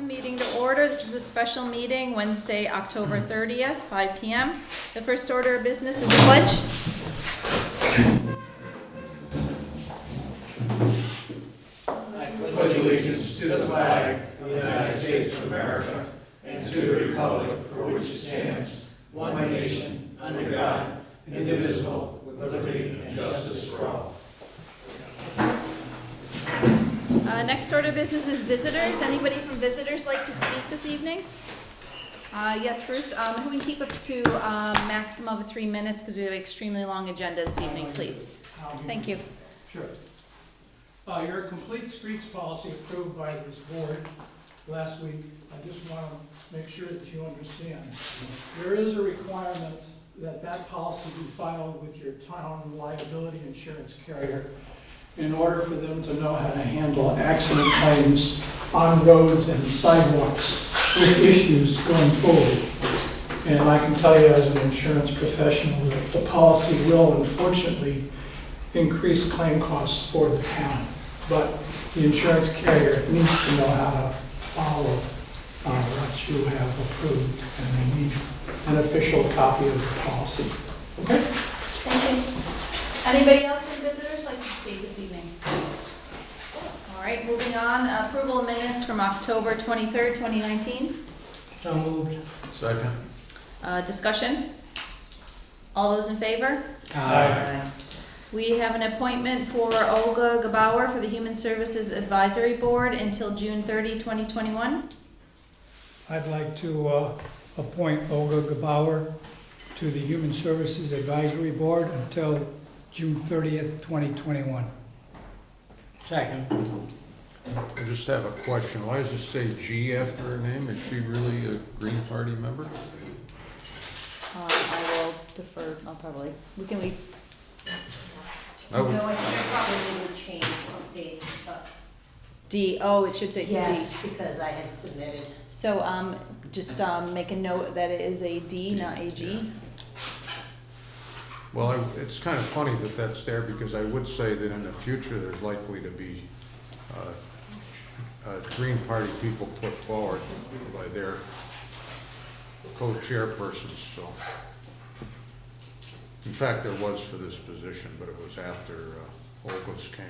Meeting to order. This is a special meeting, Wednesday, October 30th, 5 p.m. The first order of business is a pledge. I pledge allegiance to the flag of the United States of America and to the republic for which it stands, one nation, under God, indivisible, with liberty and justice for all. Next order of business is visitors. Anybody from visitors like to speak this evening? Yes, Bruce. Who can keep up to maximum of 3 minutes because we have an extremely long agenda this evening, please. Thank you. Sure. Your complete streets policy approved by this board last week. I just want to make sure that you understand. There is a requirement that that policy be filed with your town liability insurance carrier in order for them to know how to handle accident claims on roads and sidewalks with issues going forward. And I can tell you as an insurance professional that the policy will unfortunately increase claim costs for the town. But the insurance carrier needs to know how to follow what you have approved, and they need an official copy of the policy. Okay? Thank you. Anybody else from visitors like to speak this evening? All right, moving on. Approval of minutes from October 23rd, 2019. So moved. Second. Discussion? All those in favor? Aye. We have an appointment for Olga Gabauer for the Human Services Advisory Board until June 30, 2021. I'd like to appoint Olga Gabauer to the Human Services Advisory Board until June 30th, 2021. Second. I just have a question. Why does it say G after her name? Is she really a Green Party member? I will defer, I'll probably, we can leave. I would, No, I think I probably would change update, but D, oh, it should say D. yes, because I had submitted. So, just, make a note that it is a D, not a G. well, it's kind of funny that that's there because I would say that in the future there's likely to be Green Party people put forward by their co-chairpersons, so. In fact, there was for this position, but it was after Olga's came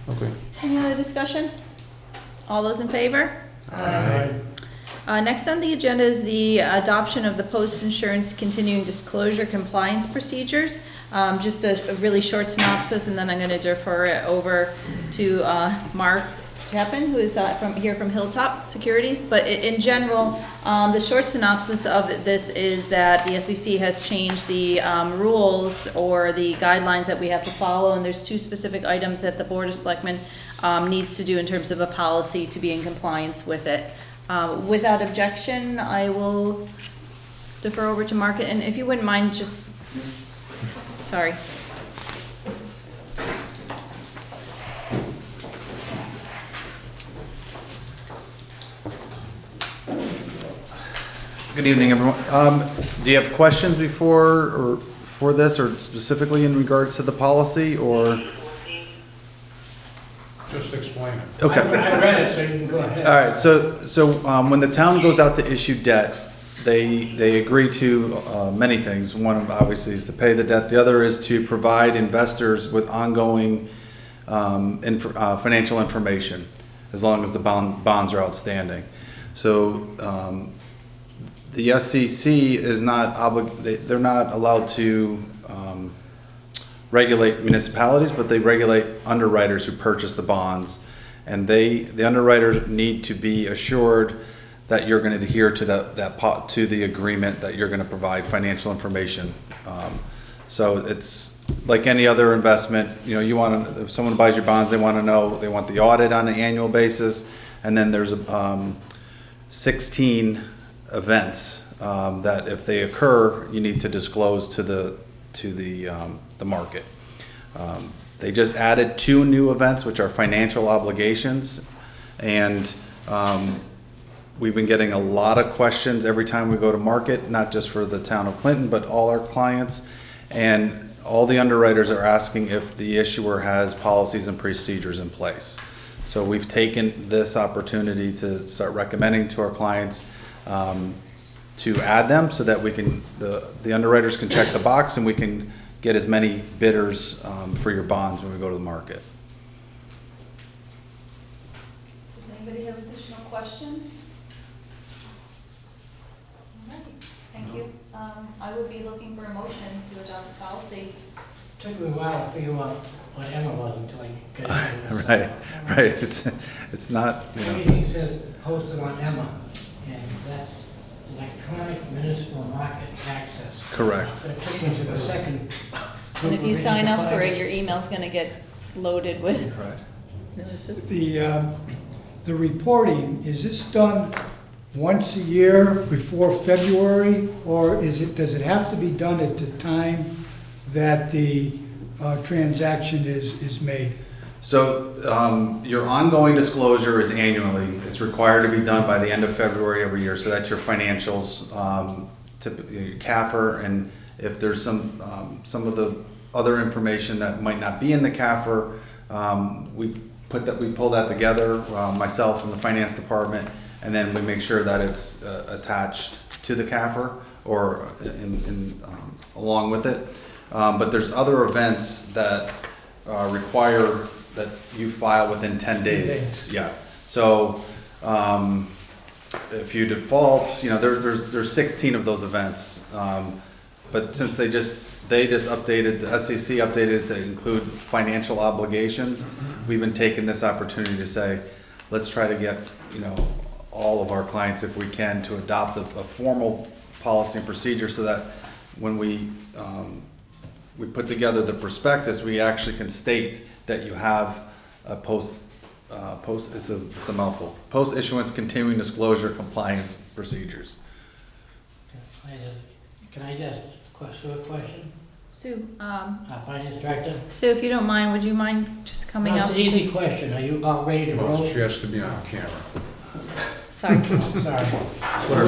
in. Okay. Any other discussion? All those in favor? Aye. Next on the agenda is the adoption of the post-insurance continuing disclosure compliance procedures. Just a really short synopsis, and then I'm going to defer it over to Mark Chapin, who is from Hilltop Securities. But in general, the short synopsis of this is that the SEC has changed the rules or the guidelines that we have to follow, and there's two specific items that the Board of Selectmen needs to do in terms of a policy to be in compliance with it. Without objection, I will defer over to Mark, and if you wouldn't mind, just, sorry. Good evening, everyone. Do you have questions for this, or specifically in regards to the policy, or? Just explain it. Okay. I read it, so you can go ahead. All right. So when the town goes out to issue debt, they agree to many things. One obviously is to pay the debt. The other is to provide investors with ongoing financial information, as long as the bonds are outstanding. So the SEC is not they're not allowed to regulate municipalities, but they regulate underwriters who purchase the bonds, and the underwriters need to be assured that you're going to adhere to to the agreement that you're going to provide financial information. So it's like any other investment. You know, if someone buys your bonds, they want the audit on an annual basis, and then there's 16 events that if they occur, you need to disclose to the market. They just added 2 new events, which are financial obligations, and we've been getting a lot of questions every time we go to market, not just for the town of Clinton, but all our clients, and all the underwriters are asking if the issuer has policies and procedures in place. So we've taken this opportunity to start recommending to our clients to add them so that we can, the underwriters can check the box and we can get as many bidders for your bonds when we go to the market. Does anybody have additional questions? All right, thank you. I would be looking for a motion to adopt the policy. Took me a while to figure out what Emma was until I got it. Right. It's not, you know. Everything says posted on Emma, and that's electronic municipal market access. Correct. So it took me to the second. And if you sign up for it, your email's gonna get loaded with Right. notices. The reporting, is this done once a year before February, or does it have to be done at the time that the transaction is made? So your ongoing disclosure is annually. It's required to be done by the end of February every year. So that's your financials, typically your CAFR, and if there's some of the other information that might not be in the CAFR, we pull that together, myself and the finance department, and then we make sure that it's attached to the CAFR or along with it. But there's other events that require that you file within 10 days. Yeah. So if you default, you know, there's 16 of those events. But since they just updated, the SEC updated it to include financial obligations, we've been taking this opportunity to say, let's try to get, you know, all of our clients, if we can, to adopt a formal policy and procedure so that when we put together the prospectus, we actually can state that you have a it's a mouthful, post-issuance continuing disclosure compliance procedures. Can I just ask a question? Sue, Finance Director? Sue, if you don't mind, would you mind just coming No, up? it's an easy question. Are you about ready to roll? Well, she has to be on camera. Sorry. Sorry. What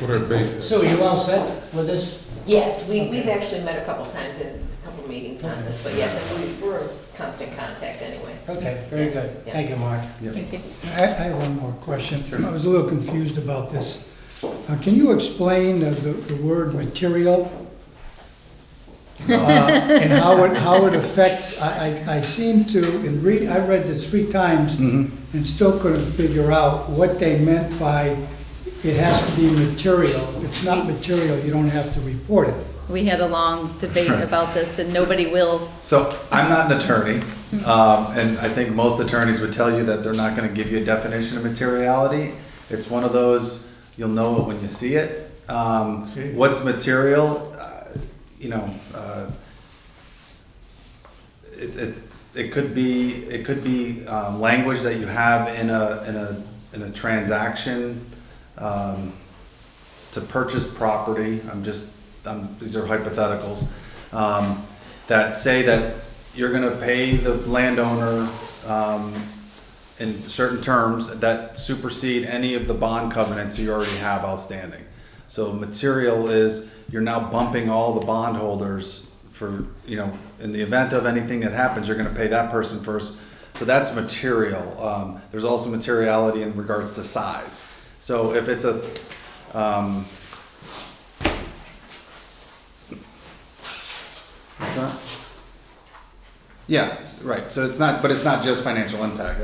What are basic? Sue, you all set with this? Yes, we've actually met a couple times in a couple meetings on this, but yes, and we're in constant contact anyway. Okay, very good. Yeah. Thank you, Mark. Thank you. I have one more question. I was a little confused about this. Can you explain the word material? And how it affects, I seem to, I read it 3 times and still couldn't figure out what they meant by it has to be material. If it's not material, you don't have to report it. We had a long debate about this and nobody will. So I'm not an attorney, and I think most attorneys would tell you that they're not going to give you a definition of materiality. It's one of those, you'll know it when you see it. What's material? You know, it could be language that you have in a transaction to purchase property. These are hypotheticals that say that you're going to pay the landowner in certain terms that supersede any of the bond covenants you already have outstanding. So material is you're now bumping all the bondholders for, you know, in the event of anything that happens, you're going to pay that person first. So that's material. There's also materiality in regards to size. So if it's a what's that? Yeah, right. So it's not just financial impact.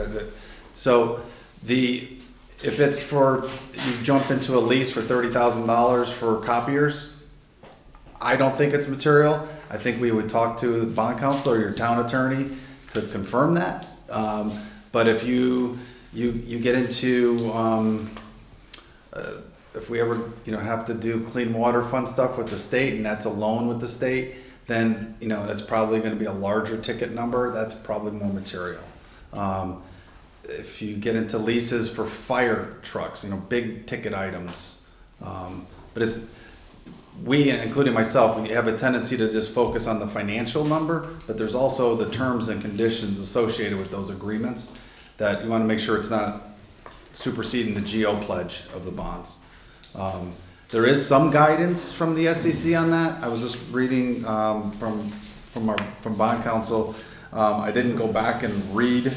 So if it's for, you jump into a lease for $30,000 for copiers, I don't think it's material. I think we would talk to the bond counsel or your town attorney to confirm that. But if you get into, if we ever, you know, have to do clean water fund stuff with the state and that's a loan with the state, then, you know, that's probably going to be a larger ticket number. That's probably more material. If you get into leases for fire trucks, you know, big ticket items, but we, including myself, we have a tendency to just focus on the financial number, but there's also the terms and conditions associated with those agreements that you want to make sure it's not superseding the GO pledge of the bonds. There is some guidance from the SEC on that. I was just reading from bond counsel. I didn't go back and read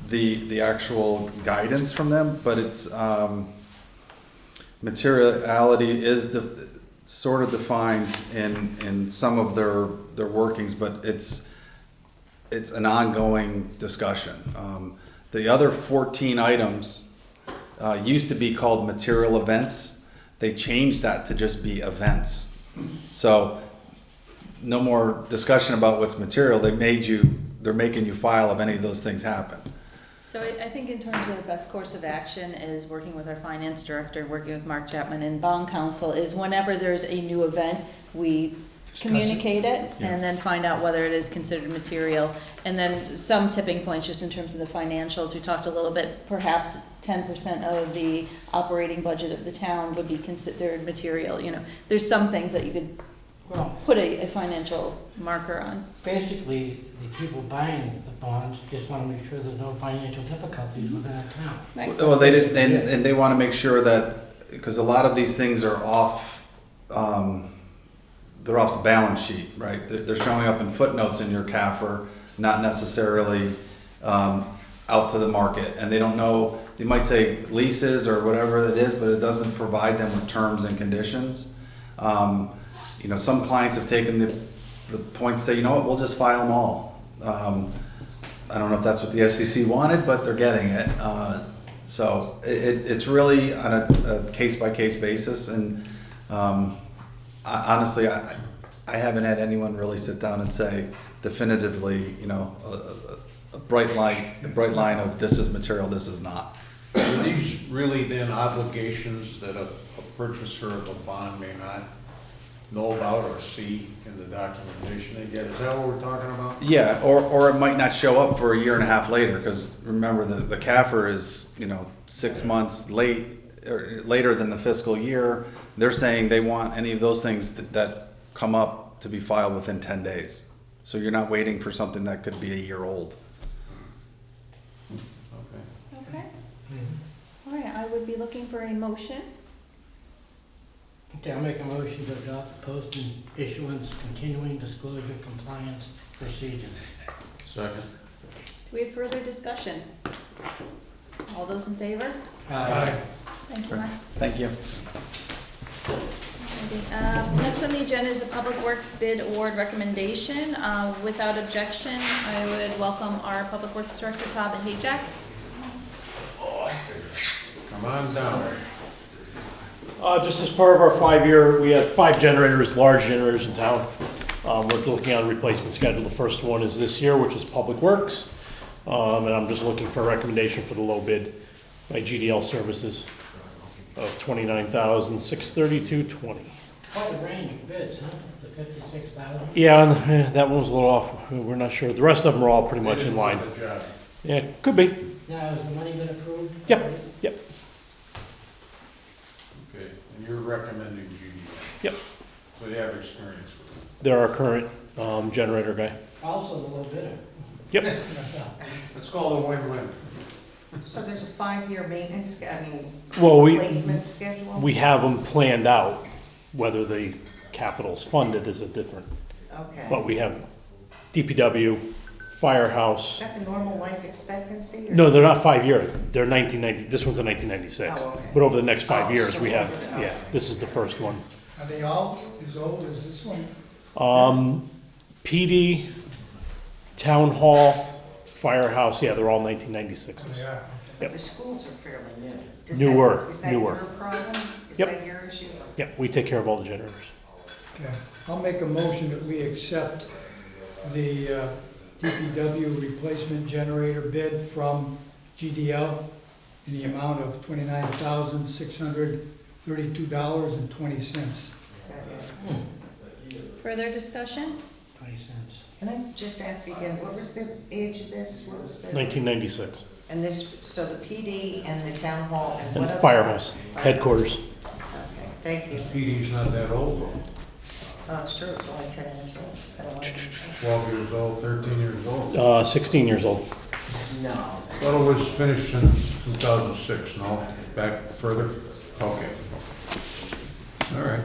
the actual guidance from them, but it's, materiality is sort of defined in some of their workings, but it's an ongoing discussion. The other 14 items used to be called material events. They changed that to just be events. So no more discussion about what's material. They're making you file if any of those things happen. So I think in terms of the best course of action is working with our finance director, working with Mark Chapman and bond counsel, is whenever there's a new event, we communicate it and then find out whether it is considered material. And then some tipping points just in terms of the financials. We talked a little bit, perhaps 10% of the operating budget of the town would be considered material. You know, there's some things that you could Well, put a financial marker on. basically, the people buying the bonds just want to make sure there's no financial difficulties within that town. Right? Well, they did, and they want to make sure that, because a lot of these things are off, they're off the balance sheet, right? They're showing up in footnotes in your CAFR, not necessarily out to the market, and they don't know. They might say leases or whatever it is, but it doesn't provide them with terms and conditions. You know, some clients have taken the point to say, you know what, we'll just file them all. I don't know if that's what the SEC wanted, but they're getting it. So it's really on a case-by-case basis, and honestly, I haven't had anyone really sit down and say definitively, you know, a bright line of this is material, this is not. Are these really then obligations that a purchaser of a bond may not know about or see in the documentation they get? Is that what we're talking about? Yeah, or it might not show up for a year and a half later, because remember, the CAFR is, you know, 6 months late, or later than the fiscal year. They're saying they want any of those things that come up to be filed within 10 days. So you're not waiting for something that could be a year old. Okay. Okay. All right, I would be looking for a motion. Okay, I'll make a motion to adopt the post and issuance continuing disclosure compliance procedures. Second. Do we have further discussion? All those in favor? Aye. Thank you, Mark. Thank you. Alrighty, next on the agenda is the Public Works bid award recommendation. Without objection, I would welcome our Public Works Director, Todd Hayjack. Come on down. Just as part of our 5-year, we have 5 generators, large generators in town. We're looking at a replacement schedule. The first one is this year, which is Public Works. And I'm just looking for a recommendation for the low bid by GDL Services of $29,632.20. Quite a range of bids, huh? The 56,000? Yeah, and, that one was a little off. We're not sure. The rest of them are all pretty much in line. Good job. Yeah, could be. Now, has the money been approved? Yep. already? Yep. Okay, and you're recommending GDL? Yep. So you have experience with it? They're our current generator guy. Also the low bidder. Yep. It's called a win-win. So there's a 5-year maintenance, Well, replacement schedule? we have them planned out. Whether the capital's funded is a different. Okay. But we have DPW, firehouse. Is that the normal life expectancy? or- No, they're not 5-year. They're 1990. This one's a 1996. Oh, okay. But over the next 5 Oh, years, so we have. over the- Yeah, this is the first one. Are they all as old as this one? PD, town hall, firehouse. Yeah, they're all 1996s. Yeah. But the schools are fairly new. Newer, Is that newer. your problem? Is Yep. that your issue? Yeah, we take care of all the generators. Okay. I'll make a motion that we accept the DPW replacement generator bid from GDL in the amount of $29,632.20. Is that it? Further discussion? 20 cents. Can I just ask again, what was the age of this? What was the? 1996. And this, so the PD and the town hall and what And other? firehouse, headquarters. Okay, thank you. PD's not that old though. Oh, it's true, it's only 10 years old. 11 years 12 years old, 13 years old. 16 years old. old. No. Thought it was finished in 2006, no? Back further? Okay. All right.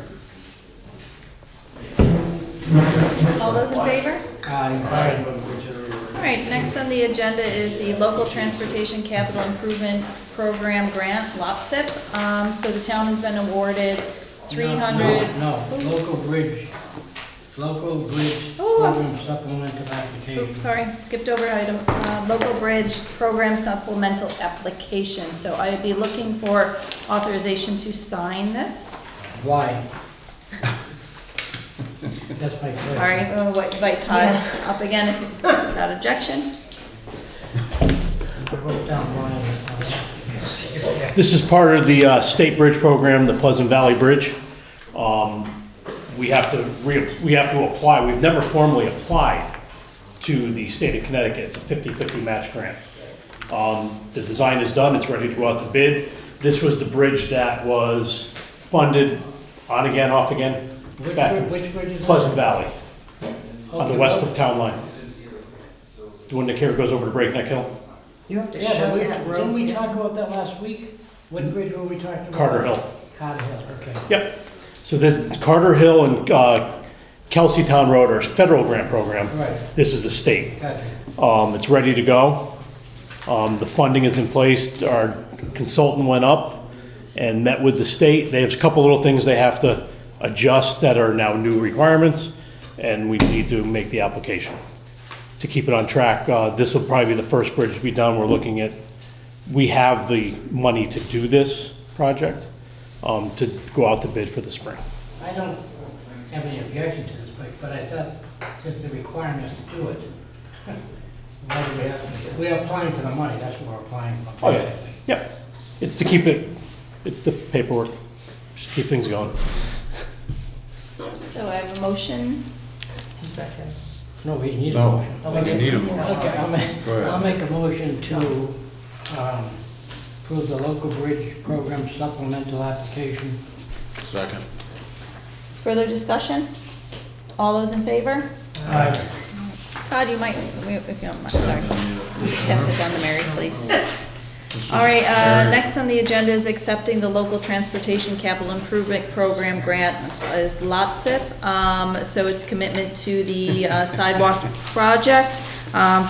All those in favor? Aye. right, next on the agenda is the Local Transportation Capital Improvement Program Grant, LOTSIP. So the town has been awarded 300. No, local bridge Oh, I'm program supplemental application. Oops, sorry, skipped over item, local bridge program supplemental application. So I'd be looking for authorization to sign this. Why? That's my question. Sorry, invite Todd up again without objection. I wrote down why. This is part of the state bridge program, the Pleasant Valley Bridge. We have to apply. We've never formally applied to the state of Connecticut. It's a 50-50 match grant. The design is done. It's ready to go out to bid. This was the bridge that was funded on again, off again. Which back bridge is that? Pleasant Valley, on the Okay, Westbrook Town Line. The one that goes over to Breakneck Hill, You have to Yeah, shut but that road. didn't we talk about that last week? What bridge were we talking about? Carter Hill. Carter Hill, okay. Yep. So the Carter Hill and Kelsey Town Road are federal grant program. Right, This is the state. gotcha. It's ready to go. The funding is in place. Our consultant went up and met with the state. They have a couple little things they have to adjust that are now new requirements, and we need to make the application to keep it on track. This will probably be the first bridge to be done. We have the money to do this project, to go out to bid for the spring. I don't have any objection to this place, but I thought since the requirement is to do it, why do we have to? We're applying for the money, that's what we're applying for. Oh, yeah. Yep. It's to keep it, it's the paperwork, just keep things going. So I have a motion. Second. No, we need a No, motion. you need a motion. Okay, Go ahead. I'll make a motion to approve the local bridge program supplemental application. Second. Further discussion? All those in favor? Aye. Todd, you might, if you don't mind, sorry. Pass it down to Mary, please. All right, next on the agenda is accepting the Local Transportation Capital Improvement Program grant, which is LOTSIP. So it's commitment to the sidewalk project.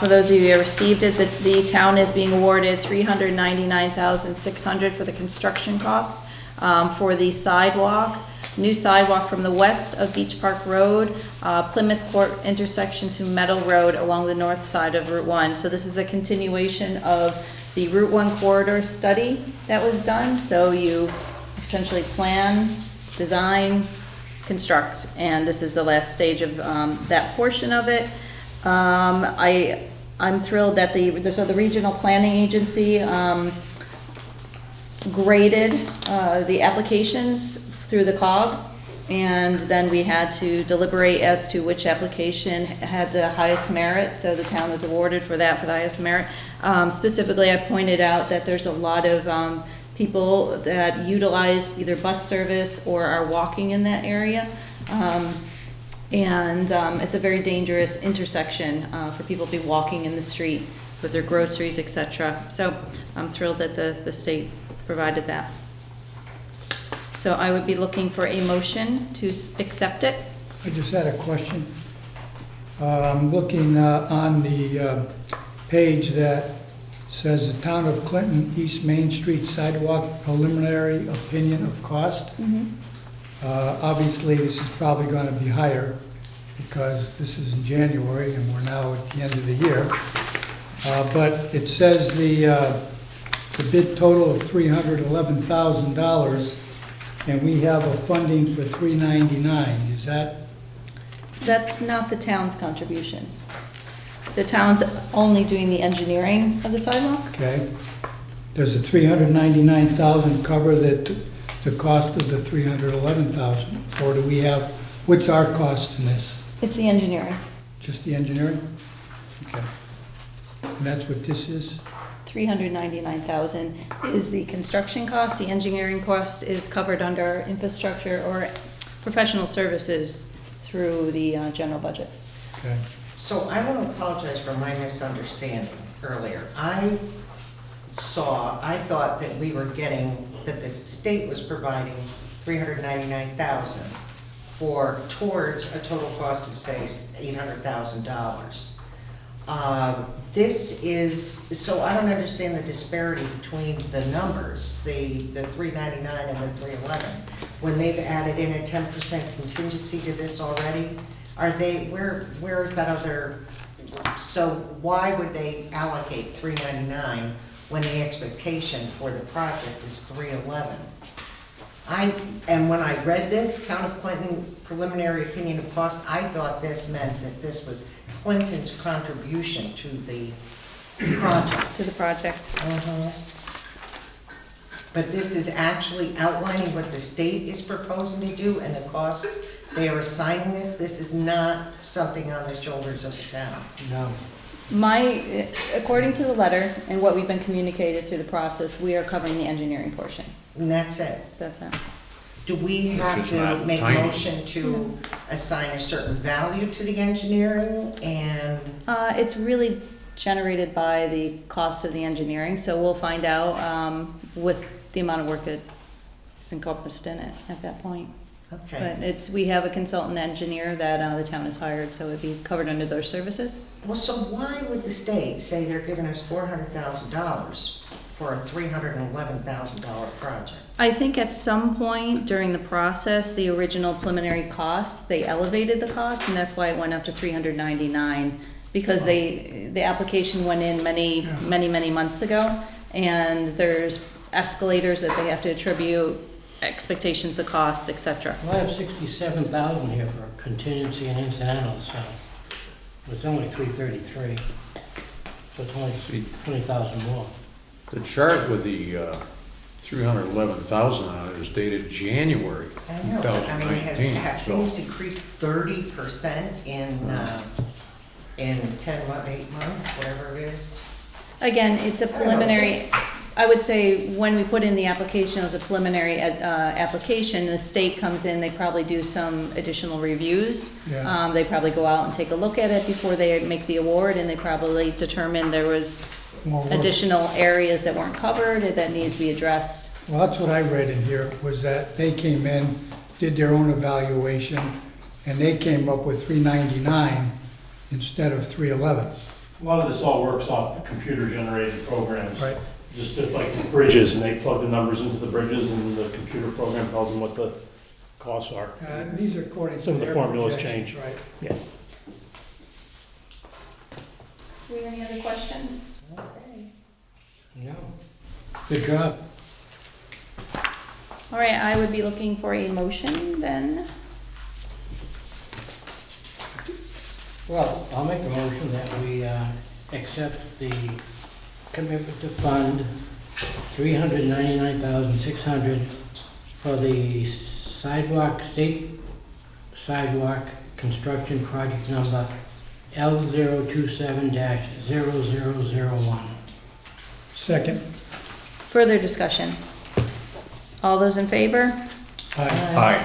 For those of you who received it, the town is being awarded $399,600 for the construction costs for the sidewalk. New sidewalk from the west of Beach Park Road, Plymouth Court intersection to Meadow Road along the north side of Route 1. So this is a continuation of the Route 1 corridor study that was done. So you essentially plan, design, construct, and this is the last stage of that portion of it. I'm thrilled that the regional planning agency graded the applications through the COG, and then we had to deliberate as to which application had the highest merit, so the town was awarded for that, for the highest merit. Specifically, I pointed out that there's a lot of people that utilize either bus service or are walking in that area. It's a very dangerous intersection for people to be walking in the street with their groceries, etc. So I'm thrilled that the state provided that. So I would be looking for a motion to accept it. I just had a question. I'm looking on the page that says the Town of Clinton East Main Street Sidewalk Preliminary Opinion of Cost. Obviously, this is probably going to be higher because this is in January and we're now at the end of the year. But it says the bid total of $311,000, and we have a funding for $399,000. Is that? That's not the town's contribution. The town's only doing the engineering of the sidewalk. Okay. Does the $399,000 cover the cost of the $311,000? Or do we have, what's our cost in this? It's the engineering. Just the engineering? Okay. And that's what this is? $399,000 is the construction cost. The engineering cost is covered under infrastructure or professional services through the general budget. Okay. So I want to apologize for my misunderstanding earlier. I thought that we were getting, that the state was providing $399,000 towards a total cost of, say, $800,000. This is, so I don't understand the disparity between the numbers, the 399 and the 311. When they've added in a 10% contingency to this already, are they, where is that other, so why would they allocate 399 when the expectation for the project is 311? And when I read this, Town of Clinton preliminary opinion of cost, I thought this meant that this was Clinton's contribution to the project. To the project. But this is actually outlining what the state is proposing to do and the costs they are assigning this. This is not something on the shoulders of the town. No. According to the letter and what we've been communicated through the process, we are covering the engineering portion. And that's it. That's it. Do we have is to not make a tiny. motion to assign a certain value to the engineering and? It's really generated by the cost of the engineering, so we'll find out with the amount of work that is encompassed in it at that point. Okay. But we have a consultant engineer that the town has hired, so it'd be covered under those services. Well, so why would the state say they're giving us $400,000 for a $311,000 project? I think at some point during the process, the original preliminary costs, they elevated the cost, and that's why it went up to $399, because the application went in many months ago, and there's escalators that they have to attribute, expectations of cost, etc. Well, I have 67,000 here for contingency and incidentals, so it's only 333. So it's only 20,000 more. The chart with the 311,000 on it is dated January I know, but I mean, have 2019. things increased 30% in 8 months, whatever it is? Again, it's a preliminary, I would say, when we put in the application, it was a preliminary application, the state comes in, they probably do some additional reviews. Yeah. They probably go out and take a look at it before they make the award, and they probably determine there was More work. additional areas that weren't covered, that needs to be addressed. Well, that's what I read in here, was that they came in, did their own evaluation, and they came up with 399 instead of 311. A lot of this all works off the computer-generated programs. Right. Just like the bridges, and they plug the numbers into the bridges, and the computer program tells them what the costs are. These are according to Some of the their formulas projections, change. Right. Yeah. Do we have any other questions? No. Good job. All right, I would be looking for a motion then. Well, I'll make a motion that we accept the commitment to fund $399,600 for the state sidewalk construction project number L027-0001. Second. Further discussion. All those in favor? Aye.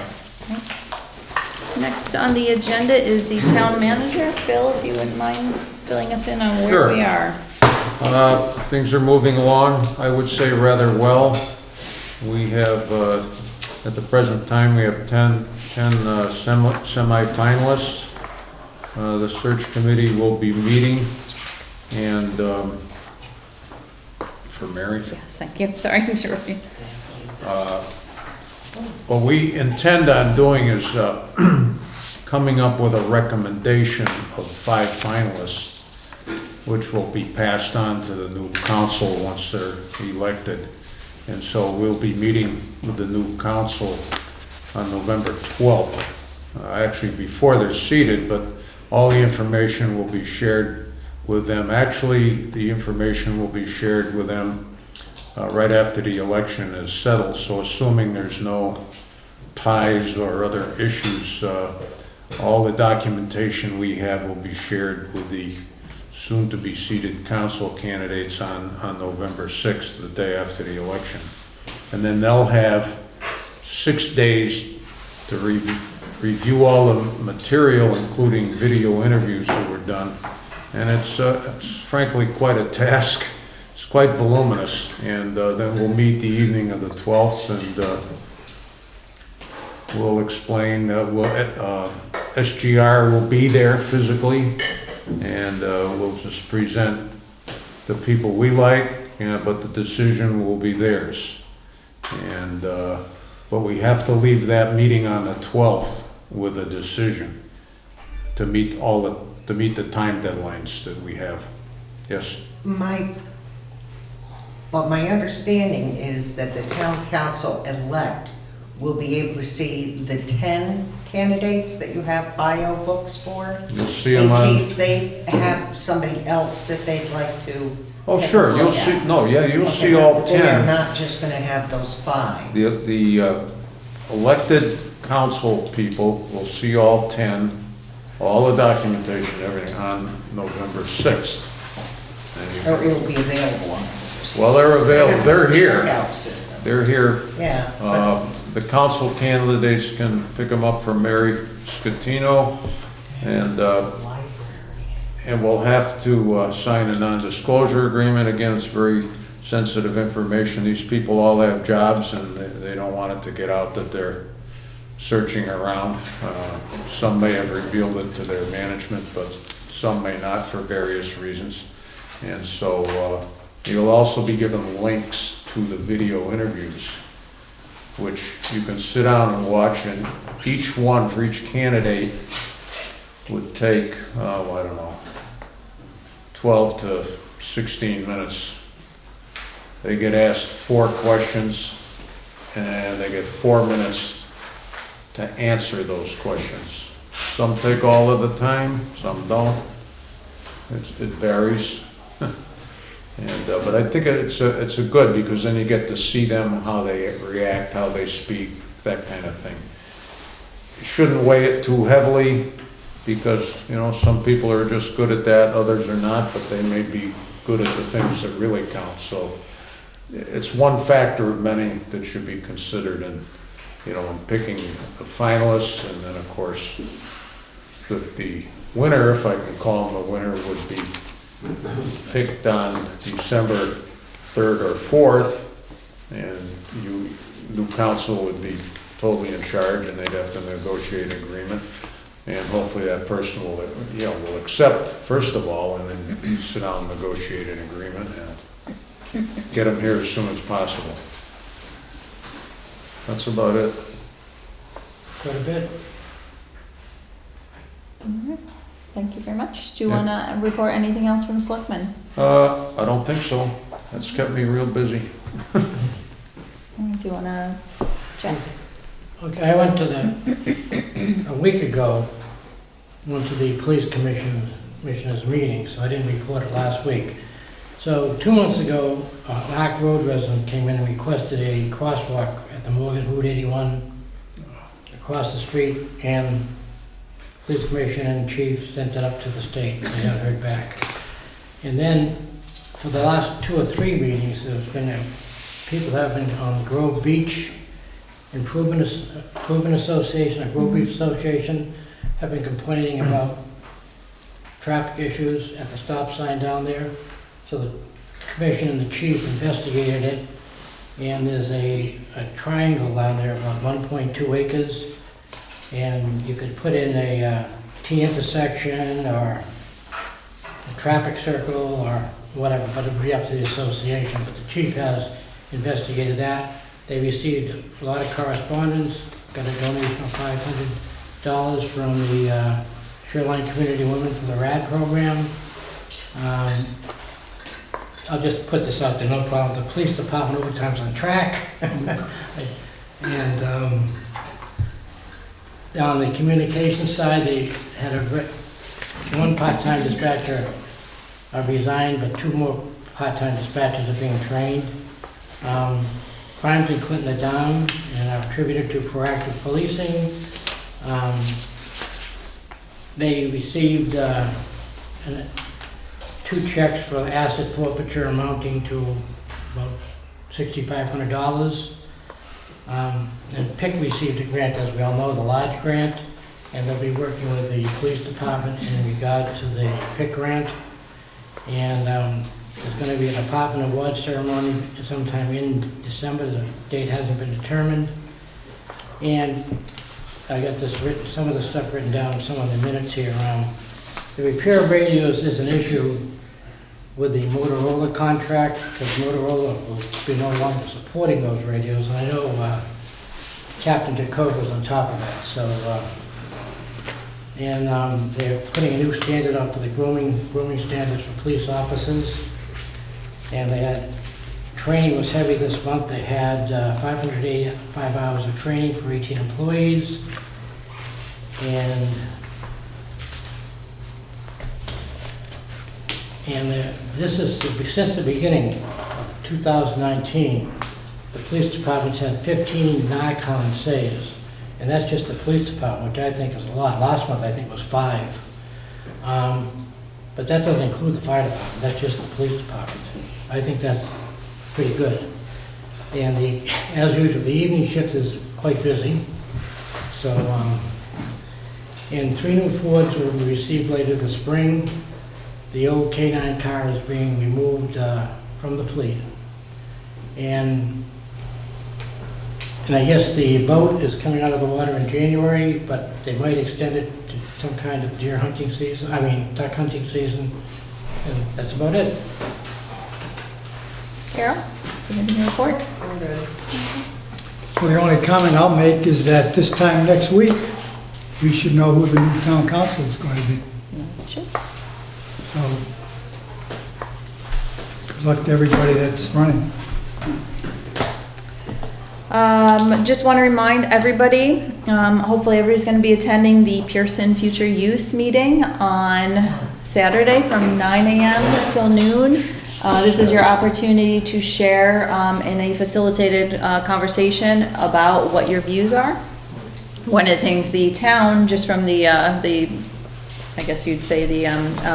Next on the agenda is the town manager. Phil, if you wouldn't mind filling us in on where Sure. we are. Things are moving along, I would say, rather well. We have, at the present time, we have 10 semi-finalists. The search committee will be meeting, and, for Mary? Yes, thank you. Sorry to interrupt you. What we intend on doing is coming up with a recommendation of 5 finalists, which will be passed on to the new council once they're elected. And so we'll be meeting with the new council on November 12th, actually before they're seated, but all the information will be shared with them. Actually, the information will be shared with them right after the election is settled, so assuming there's no ties or other issues, all the documentation we have will be shared with the soon-to-be seated council candidates on November 6th, the day after the election. And then they'll have 6 days to review all the material, including video interviews that were done. And it's frankly quite a task. It's quite voluminous. And then we'll meet the evening of the 12th, and we'll explain, SGR will be there physically, and we'll just present the people we like, but the decision will be theirs. And, but we have to leave that meeting on the 12th with a decision to meet the time deadlines that we have. Yes? But my understanding is that the town council elect will be able to see the 10 candidates that you have bio books for. You'll see them on. In case they have somebody else that they'd like to. Oh, take a sure, you'll look see, at. no, yeah, you'll Okay, see all They are 10. not just gonna have those 5. The elected council people will see all 10, all the documentation, everything on November 6th. And you- Or it'll be available on. Well, they're available, they're here, Checkout system. they're here. Yeah, but The council candidates can pick them up from Mary Scatino, and library. we'll have to sign a non-disclosure agreement. Again, it's very sensitive information. These people all have jobs, and they don't want it to get out that they're searching around. Some may have revealed it to their management, but some may not for various reasons. And so you'll also be given links to the video interviews, which you can sit down and watch, and each one for each candidate would take, I don't know, 12 to 16 minutes. They get asked 4 questions, and they get 4 minutes to answer those questions. Some take all of the time, some don't. It varies. And, but I think it's a good, because then you get to see them, how they react, how they speak, that kind of thing. You shouldn't weigh it too heavily, because, you know, some people are just good at that, others are not, but they may be good at the things that really count. So it's one factor of many that should be considered in, you know, in picking the finalists. And then, of course, the winner, if I can call him the winner, would be picked on December 3rd or 4th, and new council would be totally in charge, and they'd have to negotiate an agreement. And hopefully that person will, you know, will accept first of all, and then sit down and negotiate an agreement and get them here as soon as possible. That's about it. Quite a bit. Thank you very much. Do you Yeah. want to report anything else from Selectmen? I don't think so. That's kept me real busy. Do you want to check? Okay, I went to a week ago, went to the police commissioners meeting, so I didn't report it last week. So 2 months ago, an Arc Road resident came in and requested a crosswalk at the Morgan Route 81 across the street, and police commissioner and chief sent it up to the state. They haven't heard back. And then for the last 2 or 3 meetings, there's been people have been on Grove Beach Improvement Association, or Grove Beach Association, have been complaining about traffic issues at the stop sign down there. So the commission and the chief investigated it, and there's a triangle down there about 1.2 acres, and you could put in a T-intersection or a traffic circle or whatever, but it would be up to the association. But the chief has investigated that. They received a lot of correspondence, got a donation of $500 from the Shoreline Community Women for the RAD program. I'll just put this out there, no problem. The police department overtime's on track. And on the communication side, they had one part-time dispatcher resigned, but 2 more part-time dispatchers are being trained. Crimes in Clinton are down and are attributed to proactive policing. They received 2 checks for asset forfeiture amounting to about $6,500. And PIC received a grant, as we all know, the large grant, and they'll be working with the police department in regard to the PIC grant. And there's going to be an Department Award ceremony sometime in December. The date hasn't been determined. And I got this written, some of the stuff written down, some of the minutes here. the repair of radios is an issue with the Motorola contract, because Motorola will be no longer supporting those radios. And I know Captain DeCote was on top of that, so, and they're putting a new standard up for the grooming standards for police officers. And they had, training was heavy this month. They had 585 hours of training for 18 employees. And this is, since the beginning of 2019, the police department's had 15 Nikon saves. And that's just the police department, which I think is a lot. Last month, I think, was 5. But that doesn't include the fire department, that's just the police department. I think that's pretty good. And as usual, the evening shift is quite busy. So, and 3 new Fords will be received later this spring. The old K9 car is being removed from the fleet. And I guess the boat is coming out of the water in January, but they might extend it to some kind of deer hunting season, duck hunting season, and that's about it. Carol, anything to report? I'm good. Well, the only comment I'll make is that this time next week, we should know who the new town council is going to be. Sure. So, good luck to everybody that's running. Just want to remind everybody, hopefully everybody's going to be attending the Pearson Future Use meeting on Saturday from 9 a.m. till noon. This is your opportunity to share in a facilitated conversation about what your views are. One of the things the town, just from the I guess you'd say the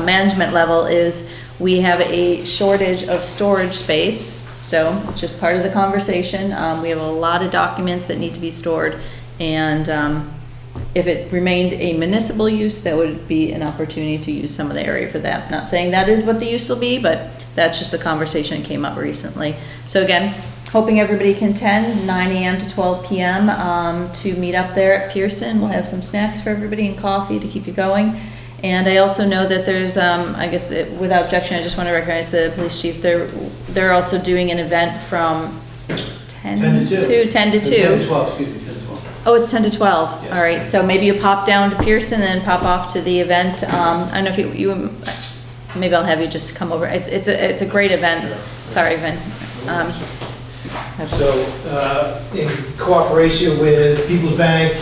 management level, is we have a shortage of storage space. So just part of the conversation. We have a lot of documents that need to be stored, and if it remained a municipal use, that would be an opportunity to use some of the area for that. Not saying that is what the use will be, but that's just a conversation that came up recently. So again, hoping everybody can attend 9 a.m. to 12 p.m. To meet up there at Pearson. We'll have some snacks for everybody and coffee to keep you going. And I also know that there's, I guess without objection, I just want to recognize the police chief. They're also doing an event from 10 to 2. 10 to 12, excuse me, 10 to 12. Oh, it's 10 to 12. Yes. All right. So maybe you pop down to Pearson and then pop off to the event. I don't know if you maybe I'll have you just come over. It's a great event. Sure. Sorry, Vin. So, in cooperation with People's Bank,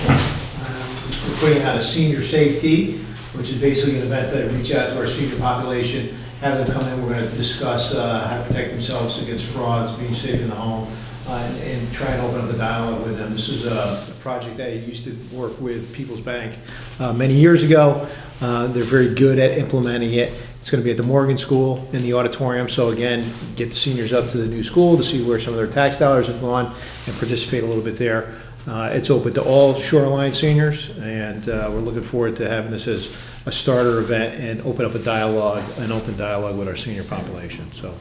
we're putting on a senior safety, which is basically an event that reach out to our senior population, have them come in. We're going to discuss how to protect themselves against frauds, being safe in the home, and try and open up a dialogue with them. This is a project that I used to work with People's Bank many years ago. They're very good at implementing it. It's going to be at the Morgan School in the auditorium. So again, get the seniors up to the new school to see where some of their tax dollars have gone and participate a little bit there. It's open to all Shoreline seniors, and we're looking forward to having this as a starter event and open up an open dialogue with our senior population. So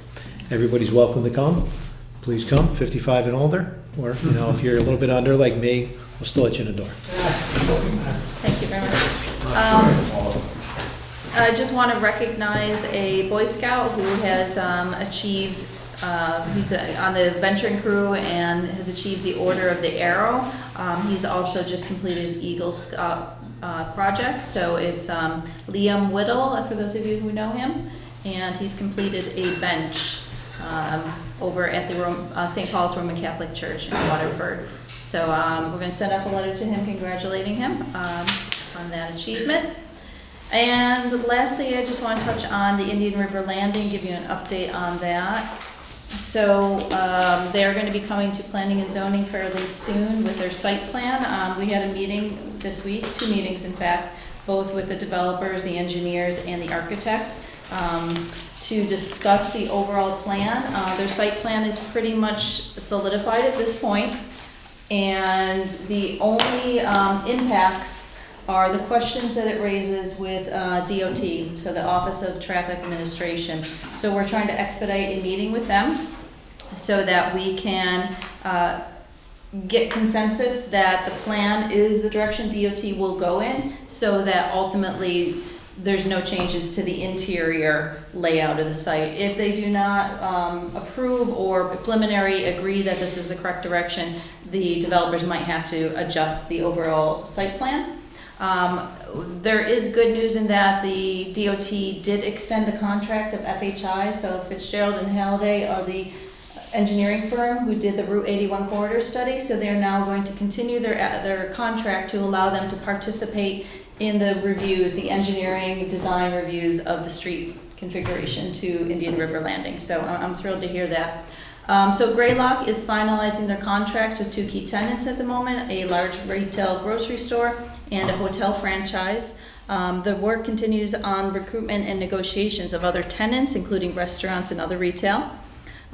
everybody's welcome to come. Please come, 55 and older, or if you're a little bit under like me, we'll still let you in the door. Thank you very much. I just want to recognize a Boy Scout who has achieved, he's on the venturing crew and has achieved the Order of the Arrow. He's also just completed his Eagle Scout project, so it's Liam Whittle, for those of you who know him, and he's completed a bench over at the St. Paul's Roman Catholic Church in Waterford. So we're going to send up a letter to him congratulating him on that achievement. And lastly, I just want to touch on the Indian River Landing, give you an update on that. So they're going to be coming to planning and zoning fairly soon with their site plan. We had a meeting this week, 2 meetings in fact, both with the developers, the engineers, and the architect to discuss the overall plan. Their site plan is pretty much solidified at this point, and the only impacts are the questions that it raises with DOT, so the Office of Traffic Administration. So we're trying to expedite a meeting with them so that we can get consensus that the plan is the direction DOT will go in, so that ultimately there's no changes to the interior layout of the site. If they do not approve or preliminary agree that this is the correct direction, the developers might have to adjust the overall site plan. There is good news in that the DOT did extend the contract of FHI, so Fitzgerald and Halliday are the engineering firm who did the Route 81 corridor study, so they're now going to continue their contract to allow them to participate in the reviews, the engineering design reviews of the street configuration to Indian River Landing. So I'm thrilled to hear that. So Greylock is finalizing their contracts with 2 key tenants at the moment, a large retail grocery store and a hotel franchise. The work continues on recruitment and negotiations of other tenants, including restaurants and other retail.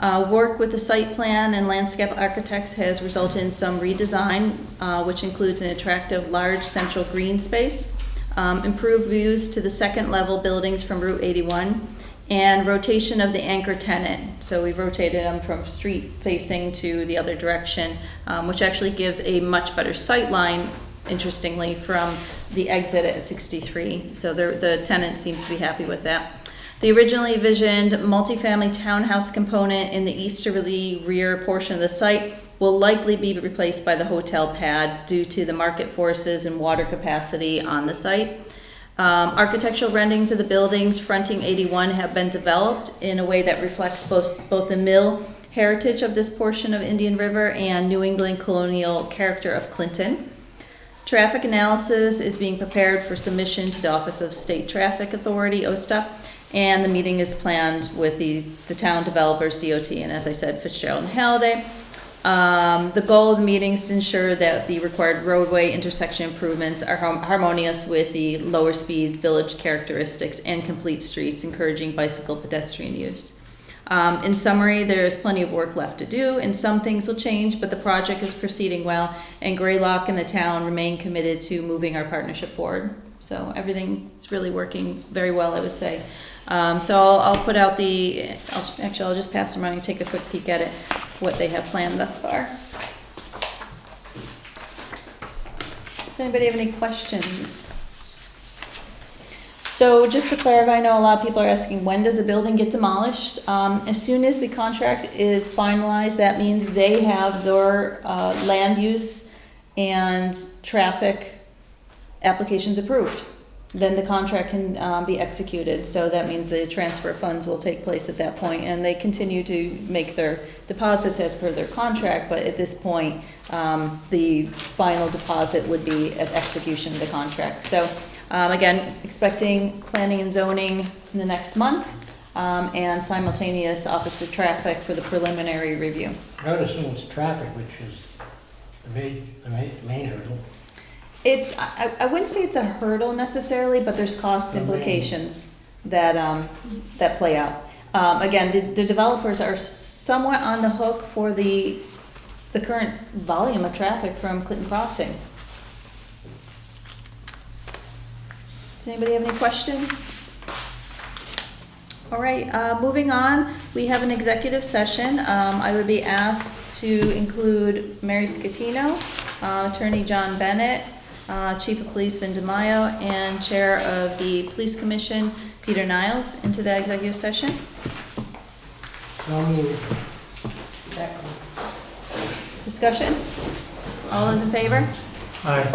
Work with the site plan and landscape architects has resulted in some redesign, which includes an attractive large central green space, improved views to the second level buildings from Route 81, and rotation of the anchor tenant. So we rotated them from street facing to the other direction, which actually gives a much better sight line, interestingly, from the exit at 63. So the tenant seems to be happy with that. The originally envisioned multifamily townhouse component in the easterly rear portion of the site will likely be replaced by the hotel pad due to the market forces and water capacity on the site. Architectural renderings of the buildings fronting 81 have been developed in a way that reflects both the mill heritage of this portion of Indian River and New England colonial character of Clinton. Traffic analysis is being prepared for submission to the Office of State Traffic Authority, OSTA, and the meeting is planned with the town developers, DOT, and as I said, Fitzgerald and Halliday. The goal of the meeting is to ensure that the required roadway intersection improvements are harmonious with the lower speed village characteristics and complete streets, encouraging bicycle pedestrian use. In summary, there is plenty of work left to do, and some things will change, but the project is proceeding well, and Greylock and the town remain committed to moving our partnership forward. So everything is really working very well, I would say. So I'll put out I'll just pass them around and take a quick peek at it, what they have planned thus far. Does anybody have any questions? So just to clarify, I know a lot of people are asking, when does the building get demolished? As soon as the contract is finalized, that means they have their land use and traffic applications approved. Then the contract can be executed. So that means the transfer of funds will take place at that point, and they continue to make their deposits as per their contract, but at this point, the final deposit would be at execution of the contract. So again, expecting planning and zoning in the next month, and simultaneous Office of Traffic for the preliminary review. I would assume it's traffic, which is the main hurdle. I wouldn't say it's a hurdle necessarily, but there's cost implications that play out. Again, the developers are somewhat on the hook for the current volume of traffic from Clinton Crossing. Does anybody have any questions? All right, moving on, we have an executive session. I would be asked to include Mary Scatino, Attorney John Bennett, Chief of Police Vin DeMaio, and Chair of the Police Commission, Peter Niles, into the executive session. So moved. Discussion? All those in favor? Aye.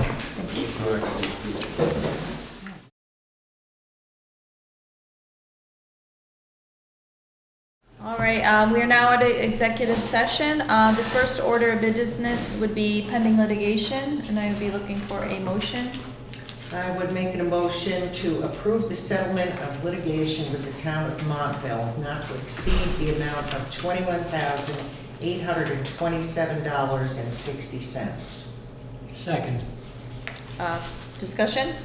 All right, we are now at an executive session. The first order of business would be pending litigation, and I would be looking for a motion. I would make an motion to approve the settlement of litigation with the town of Montville not to exceed the amount of $21,827.60. Second. Discussion?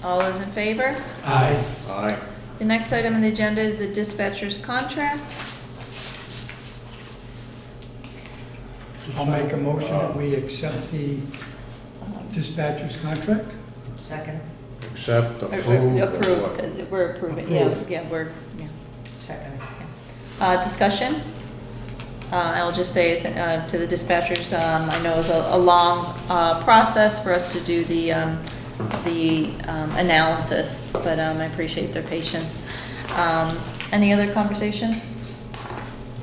All those in favor? Aye. Aye. The next item on the agenda is the dispatcher's contract. I'll make a motion that we accept the dispatcher's contract. Second. Accept, Or approve. Approve, 'cause we're approving, yeah, yeah. Second. Discussion? I'll just say to the dispatchers, I know it was a long process for us to do the the analysis, but I appreciate their patience. Any other conversation?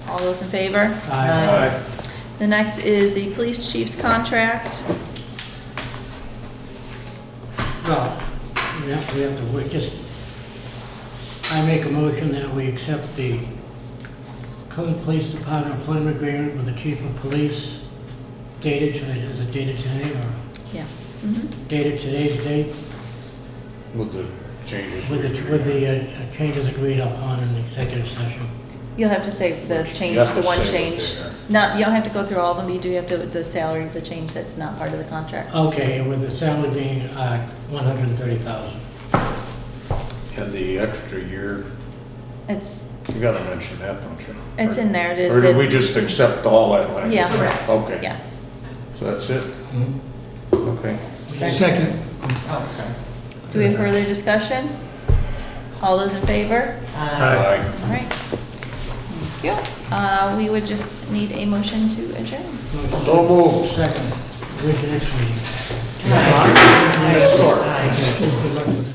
All those in favor? Aye. The next is the police chief's contract. Well, we have to wait, I make a motion that we accept the Cleveland Police Department employment agreement with the chief of police dated, is it dated today or Yeah. dated today's date With the changes. with the changes agreed upon in the executive session? You'll have to say the change, You have the to one say what change. they are. Not, you don't have to go through all of them, you do have to, the salary, the change that's not part of the contract. Okay, and with the salary being 130,000. And the extra year, It's, you gotta mention that, don't you? it's in there, it is. Or did the- we just accept all that language? Yeah. Correct. Okay, Yes. so that's it? Mhm. Okay. Second. Oh, sorry. Do we have further discussion? All those in favor? Aye. All right. Thank you. We would just need a motion to adjourn. So moved. Second, wait till next meeting. Aye. Next door. Aye. Good luck with it.